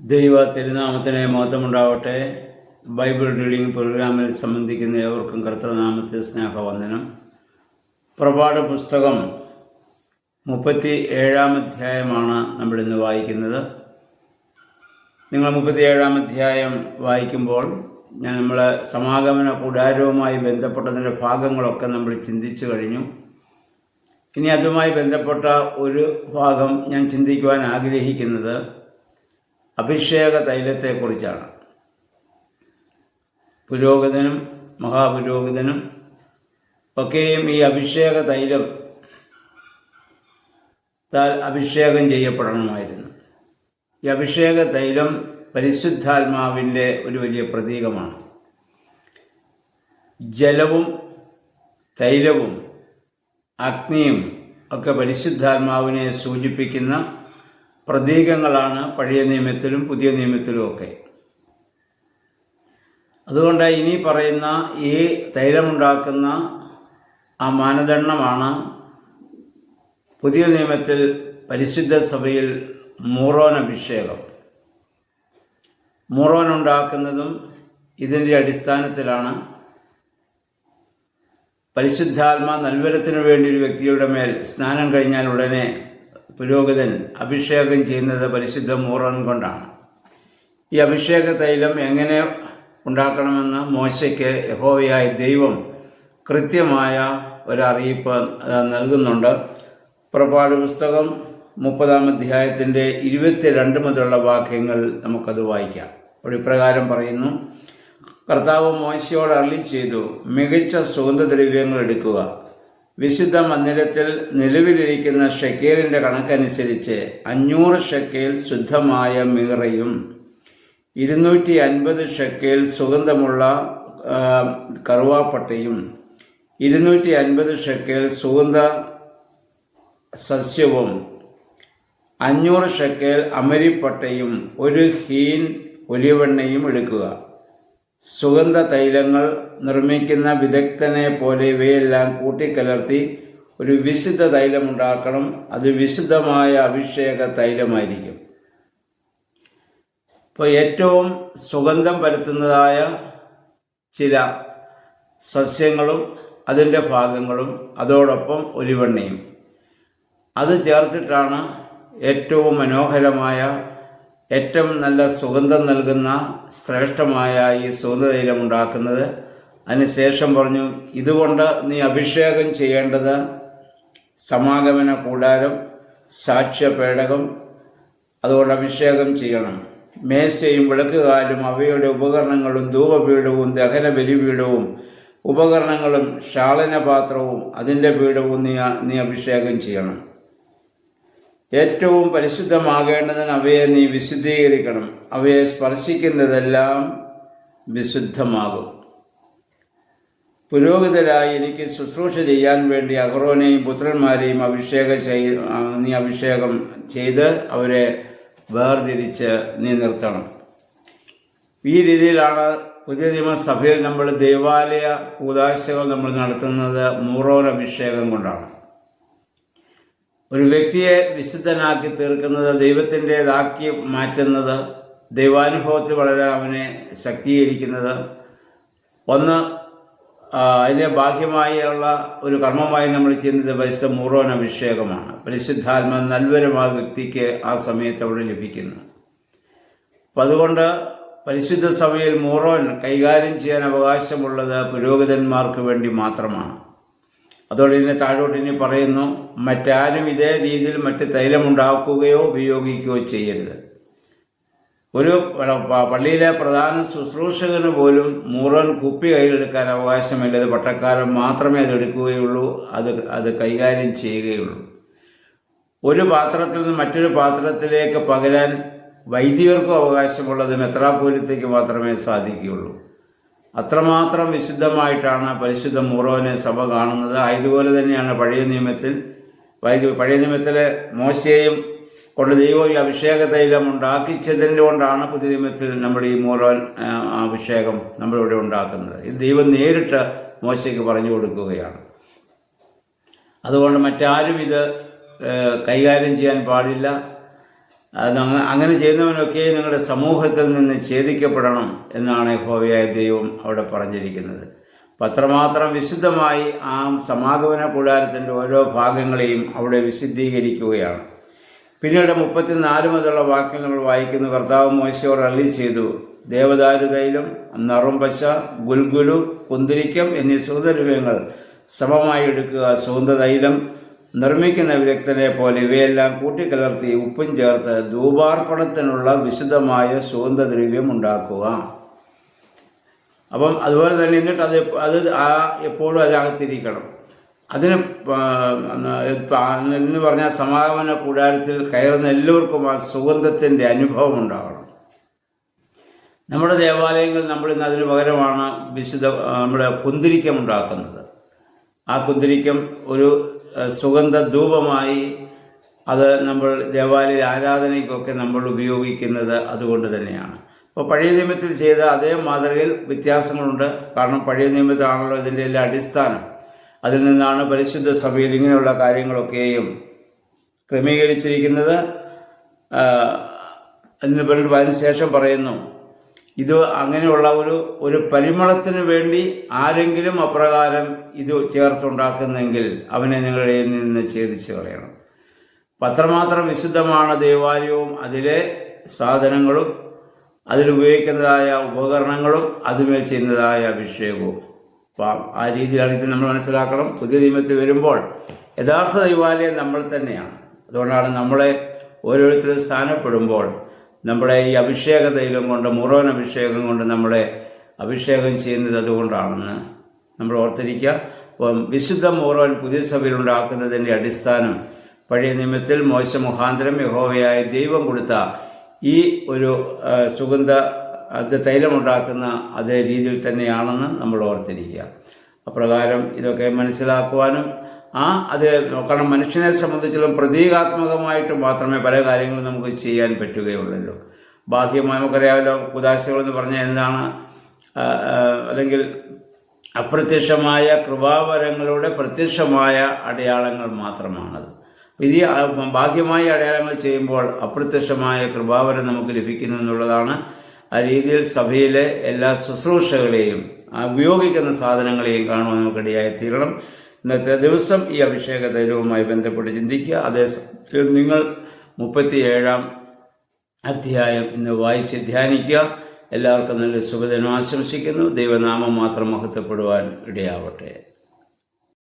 ദൈവ തിരുനാമത്തിന് മഹത്വമുണ്ടാവട്ടെ. Bible reading പ്രോഗ്രാമിൽ സംബന്ധിക്കുന്ന ഏവർക്കും കർത്തൃനാമത്തിൽ സ്നേഹവന്ദനം. പുറപ്പാട് പുസ്തകം 37-ാം അധ്യായമാണ് നമ്മളിന്ന് വായിക്കുന്നത്. നിങ്ങൾ 37-ാം അധ്യായം വായിക്കുമ്പോൾ നമ്മൾ സമാഗമന കൂടാരവുമായി ബന്ധപ്പെട്ടതിൻ്റെ ഭാഗങ്ങളൊക്കെ നമ്മൾ ചിന്തിച്ചു കഴിഞ്ഞു. ഇനി അതുമായി ബന്ധപ്പെട്ട ഒരു ഭാഗം ഞാൻ ചിന്തിക്കുവാൻ ആഗ്രഹിക്കുന്നത് അഭിഷേക തൈലത്തെക്കുറിച്ചാണ്. പുരോഹിതനും മഹാപുരോഹിതനും ഒക്കെയും ഈ അഭിഷേക തൈലം അഭിഷേകം ചെയ്യപ്പെടണമായിരുന്നു. ഈ അഭിഷേക തൈലം പരിശുദ്ധാത്മാവിൻ്റെ ഒരു വലിയ പ്രതീകമാണ്. ജലവും തൈലവും അഗ്നിയും ഒക്കെ പരിശുദ്ധാത്മാവിനെ സൂചിപ്പിക്കുന്ന പ്രതീകങ്ങളാണ് പഴയ നിയമത്തിലും പുതിയ നിയമത്തിലും ഒക്കെ. അതുകൊണ്ട് ഇനി പറയുന്ന ഈ തൈലമുണ്ടാക്കുന്ന ആ മാനദണ്ഡമാണ് പുതിയ നിയമത്തിൽ പരിശുദ്ധ സഭയിൽ മൂറോൻ അഭിഷേകം. മൂറോൻ ഉണ്ടാക്കുന്നതും ഇതിൻ്റെ അടിസ്ഥാനത്തിലാണ്. പരിശുദ്ധാത്മാ നൽവരത്തിനു വേണ്ടി ഒരു വ്യക്തിയുടെ മേൽ സ്നാനം കഴിഞ്ഞാൽ ഉടനെ പുരോഹിതൻ അഭിഷേകം ചെയ്യുന്നത് പരിശുദ്ധ മൂറോൻ കൊണ്ടാണ്. ഈ അഭിഷേക തൈലം എങ്ങനെ ഉണ്ടാക്കണമെന്ന് മോശയ്ക്ക് യഹോവയായ ദൈവം കൃത്യമായ ഒരറിയിപ്പ് നൽകുന്നുണ്ട്. പുറപ്പാട് പുസ്തകം 30-ാം അധ്യായത്തിൻ്റെ 22 മുതലുള്ള വാക്യങ്ങൾ നമുക്കത് വായിക്കാം. അവിടെ ഇപ്രകാരം പറയുന്നു: കർത്താവ് മോശയോട് അരുളിച്ചെയ്തു, മികച്ച സുഗന്ധദ്രവ്യങ്ങൾ എടുക്കുക. വിശുദ്ധ മന്ദിരത്തിൽ നിലവിലിരിക്കുന്ന ഷെക്കേലിൻ്റെ കണക്കനുസരിച്ച് 500 ഷെക്കേൽ ശുദ്ധമായ മീറയും 250 ഷെക്കേൽ സുഗന്ധമുള്ള കറുവാപ്പട്ടയും 250 ഷെക്കേൽ സുഗന്ധ സസ്യവും 500 ഷെക്കേൽ അമരിപ്പട്ടയും 1 ഹീൻ ഒലിവെണ്ണയും എടുക്കുക. സുഗന്ധ തൈലങ്ങൾ നിർമ്മിക്കുന്ന വിദഗ്ധനെ പോലെ ഇവയെല്ലാം കൂട്ടിക്കലർത്തി ഒരു വിശുദ്ധ തൈലമുണ്ടാക്കണം. അത് വിശുദ്ധമായ അഭിഷേക തൈലമായിരിക്കും. ഇപ്പോൾ ഏറ്റവും സുഗന്ധം പരത്തുന്നതായ ചില സസ്യങ്ങളും അതിൻ്റെ ഭാഗങ്ങളും അതോടൊപ്പം ഒലിവെണ്ണയും അത് ചേർത്തിട്ടാണ് ഏറ്റവും മനോഹരമായ, ഏറ്റവും നല്ല സുഗന്ധം നൽകുന്ന ശ്രേഷ്ഠമായ ഈ സുഗന്ധതൈലം ഉണ്ടാക്കുന്നത്. അതിനുശേഷം പറഞ്ഞു, ഇതുകൊണ്ട് നീ അഭിഷേകം ചെയ്യേണ്ടത് സമാഗമന കൂടാരം, സാക്ഷ്യപേടകം, അതുകൊണ്ട് അഭിഷേകം ചെയ്യണം. മേശയും വിളക്കുകാലും അവയുടെ ഉപകരണങ്ങളും ധൂപപീഠവും ദഹന ബലിപീഠവും ഉപകരണങ്ങളും ക്ഷാളനപാത്രവും അതിൻ്റെ പീഠവും നീ അഭിഷേകം ചെയ്യണം. ഏറ്റവും പരിശുദ്ധമാകേണ്ടതിന് അവയെ നീ വിശുദ്ധീകരിക്കണം. അവയെ സ്പർശിക്കുന്നതെല്ലാം വിശുദ്ധമാകും. പുരോഹിതരായി എനിക്ക് ശുശ്രൂഷ ചെയ്യാൻ വേണ്ടി അഹ്റോനെയും പുത്രന്മാരെയും നീ അഭിഷേകം ചെയ്ത് അവരെ വേർതിരിച്ച് നീ നിർത്തണം. ഈ രീതിയിലാണ് പുതിയ നിയമസഭയിൽ നമ്മൾ ദേവാലയ കൂദാശകൾ നമ്മൾ നടത്തുന്നത്. മൂറോൻ അഭിഷേകം കൊണ്ടാണ്. ഒരു വ്യക്തിയെ വിശുദ്ധനാക്കി തീർക്കുന്നത്, ദൈവത്തിൻ്റെതാക്കി മാറ്റുന്നത്, ദൈവാനുഭവത്തിൽ വളരെ അവനെ ശക്തീകരിക്കുന്നത്, ഒന്ന് അതിൻ്റെ ബാഹ്യമായുള്ള ഒരു കർമ്മമായി നമ്മൾ ചെയ്യുന്നത് പരിശുദ്ധ മൂറോൻ അഭിഷേകമാണ്. പരിശുദ്ധാത്മ നൽവരം ആ വ്യക്തിക്ക് ആ സമയത്ത് അവിടെ ലഭിക്കുന്നു. അപ്പം അതുകൊണ്ട് പരിശുദ്ധ സഭയിൽ മൂറോൻ കൈകാര്യം ചെയ്യാൻ അവകാശമുള്ളത് പുരോഹിതന്മാർക്ക് വേണ്ടി മാത്രമാണ്. അതോടെ ഇതിനെ താഴോട്ട് ഇനി പറയുന്നു, മറ്റാരും ഇതേ രീതിയിൽ മറ്റ് തൈലമുണ്ടാക്കുകയോ ഉപയോഗിക്കുകയോ ചെയ്യരുത്. ഒരു പള്ളിയിലെ പ്രധാന ശുശ്രൂഷകന് പോലും മൂറോൻ കുപ്പി കയ്യിലെടുക്കാൻ അവകാശമില്ല. അത് പട്ടക്കാരൻ മാത്രമേ അതെടുക്കുകയുള്ളൂ, അത് കൈകാര്യം ചെയ്യുകയുള്ളൂ. ഒരു പാത്രത്തിൽ നിന്ന് മറ്റൊരു പാത്രത്തിലേക്ക് പകരാൻ വൈദികർക്കും അവകാശമുള്ളത് മെത്രാപ്പോലീത്തയ്ക്ക് മാത്രമേ സാധിക്കുകയുള്ളൂ. അത്രമാത്രം വിശുദ്ധമായിട്ടാണ് പരിശുദ്ധ മൂറോനെ സഭ കാണുന്നത്. ആയതുപോലെ തന്നെയാണ് പഴയ നിയമത്തിലെ മോശയെയും കൊണ്ട് ദൈവം ഈ അഭിഷേക തൈലം ഉണ്ടാക്കിച്ചതിൻ്റെ കൊണ്ടാണ് പുതിയ നിയമത്തിൽ നമ്മൾ ഈ മൂറോൻ അഭിഷേകം നമ്മളിവിടെ ഉണ്ടാക്കുന്നത്. ഇത് ദൈവം നേരിട്ട് മോശയ്ക്ക് പറഞ്ഞു കൊടുക്കുകയാണ്. അതുകൊണ്ട് മറ്റാരും ഇത് കൈകാര്യം ചെയ്യാൻ പാടില്ല. അങ്ങനെ ചെയ്യുന്നവനൊക്കെ നിങ്ങളുടെ സമൂഹത്തിൽ നിന്ന് ഛേദിക്കപ്പെടണം എന്നാണ് യഹോവയായ ദൈവം അവിടെ പറഞ്ഞിരിക്കുന്നത്. അത്രമാത്രം വിശുദ്ധമായി ആ സമാഗമന കൂടാരത്തിൻ്റെ ഓരോ ഭാഗങ്ങളെയും അവിടെ വിശുദ്ധീകരിക്കുകയാണ്. പിന്നീട് 34 മുതലുള്ള വാക്യങ്ങൾ നമ്മൾ വായിക്കുന്നു. കർത്താവ് മോശയോട് അരുളി ചെയ്തു, ദേവദാരു തൈലം, നറുംപശ, ഗുൽഗുലു, കുന്തിരിക്കം എന്നീ സുഗന്ധദ്രവ്യങ്ങൾ സമമായി എടുക്കുക. സുഗന്ധതൈലം നിർമ്മിക്കുന്ന വിദഗ്ധനെ പോലെ ഇവയെല്ലാം കൂട്ടിക്കലർത്തി ഉപ്പും ചേർത്ത് ധൂപാർപ്പണത്തിനുള്ള വിശുദ്ധമായ സുഗന്ധദ്രവ്യം ഉണ്ടാക്കുക. അപ്പം അതുപോലെ തന്നെ എന്നിട്ട് അത് എപ്പോഴും അതിനകത്തിരിക്കണം. അതിന് എന്ന് പറഞ്ഞാൽ സമാഗമന കൂടാരത്തിൽ കയറുന്ന എല്ലാവർക്കും ആ സുഗന്ധത്തിൻ്റെ അനുഭവം ഉണ്ടാകണം. നമ്മുടെ ദേവാലയങ്ങൾ നമ്മളിന്ന് അതിന് പകരമാണ് നമ്മുടെ കുന്തിരിക്കം ഉണ്ടാക്കുന്നത്. ആ കുന്തിരിക്കം ഒരു സുഗന്ധ ധൂപമായി അത് നമ്മൾ ദേവാലയ ആരാധനയ്ക്കൊക്കെ നമ്മൾ ഉപയോഗിക്കുന്നത് അതുകൊണ്ട് തന്നെയാണ്. അപ്പോൾ പഴയ നിയമത്തിൽ ചെയ്ത അതേ മാതൃകയിൽ വ്യത്യാസങ്ങളുണ്ട്. കാരണം പഴയ നിയമത്തിലാണല്ലോ ഇതിൻ്റെ എല്ലാ അടിസ്ഥാനം. അതിൽ നിന്നാണ് പരിശുദ്ധ സഭയിൽ ഇങ്ങനെയുള്ള കാര്യങ്ങളൊക്കെയും ക്രമീകരിച്ചിരിക്കുന്നത്. അതിനുശേഷം പറയുന്നു, ഇത് അങ്ങനെയുള്ള ഒരു പരിമളത്തിന് വേണ്ടി ആരെങ്കിലും അപ്രകാരം ഇത് ചേർത്തുണ്ടാക്കുന്നെങ്കിൽ അവനെ നിങ്ങളുടെ നിന്ന് ഛേദിച്ച് കളയണം. അത്രമാത്രം വിശുദ്ധമാണ് ദേവാലയവും അതിലെ സാധനങ്ങളും അതിലുപയോഗിക്കുന്നതായ ഉപകരണങ്ങളും അതുമേൽ ചെയ്യുന്നതായ അഭിഷേകവും. അപ്പം ആ രീതിയിലാണ് ഇത് നമ്മൾ മനസ്സിലാക്കണം. പുതിയ നിയമത്തിൽ വരുമ്പോൾ യഥാർത്ഥ ദൈവാലയം നമ്മൾ തന്നെയാണ്. അതുകൊണ്ടാണ് നമ്മളെ ഓരോരുത്തരും സ്ഥാനപ്പെടുമ്പോൾ നമ്മുടെ ഈ അഭിഷേക തൈലം കൊണ്ട്, മുറോൻ അഭിഷേകം കൊണ്ട് നമ്മളെ അഭിഷേകം ചെയ്യുന്നത് അതുകൊണ്ടാണെന്ന് നമ്മൾ ഓർത്തിരിക്കുക. അപ്പം വിശുദ്ധ മുറോൻ പുതിയ സഭയിൽ ഉണ്ടാക്കുന്നതിൻ്റെ അടിസ്ഥാനം പഴയ നിയമത്തിൽ മോശ മുഖാന്തരം യഹോവയായ ദൈവം കൊടുത്ത ഈ ഒരു സുഗന്ധ തൈലമുണ്ടാക്കുന്ന അതേ രീതിയിൽ തന്നെയാണെന്ന് നമ്മൾ ഓർത്തിരിക്കുക. അപ്രകാരം ഇതൊക്കെ മനസ്സിലാക്കുവാനും അത് കാരണം മനുഷ്യനെ സംബന്ധിച്ചിടത്തോളം പ്രതീകാത്മകമായിട്ട് മാത്രമേ പല കാര്യങ്ങളും നമുക്ക് ചെയ്യാൻ പറ്റുകയുള്ളല്ലോ. ബാഹ്യമായി നമുക്കറിയാമല്ലോ, കുദാശകളെന്ന് പറഞ്ഞാൽ എന്താണ്? അല്ലെങ്കിൽ അപ്രത്യക്ഷമായ കൃപാവരങ്ങളുടെ പ്രത്യക്ഷമായ അടയാളങ്ങൾ മാത്രമാണത്. ഇത് ബാഹ്യമായ അടയാളങ്ങൾ ചെയ്യുമ്പോൾ അപ്രത്യക്ഷമായ കൃപാവരം നമുക്ക് ലഭിക്കുന്നു എന്നുള്ളതാണ്. ആ രീതിയിൽ സഭയിലെ എല്ലാ ശുശ്രൂഷകളെയും ഉപയോഗിക്കുന്ന സാധനങ്ങളെയും കാണുവാൻ നമുക്കിടയായി തീരണം. ഇന്നത്തെ ദിവസം ഈ അഭിഷേക തൈലവുമായി ബന്ധപ്പെട്ട് ചിന്തിക്കുക. അതേസമയം നിങ്ങൾ 37-ാം അധ്യായം ഇന്ന് വായിച്ച് ധ്യാനിക്കുക. എല്ലാവർക്കും നല്ല സുഖദിനം ആശംസിക്കുന്നു. ദൈവനാമം മാത്രം മഹത്വപ്പെടുവാൻ ഇടയാവട്ടെ.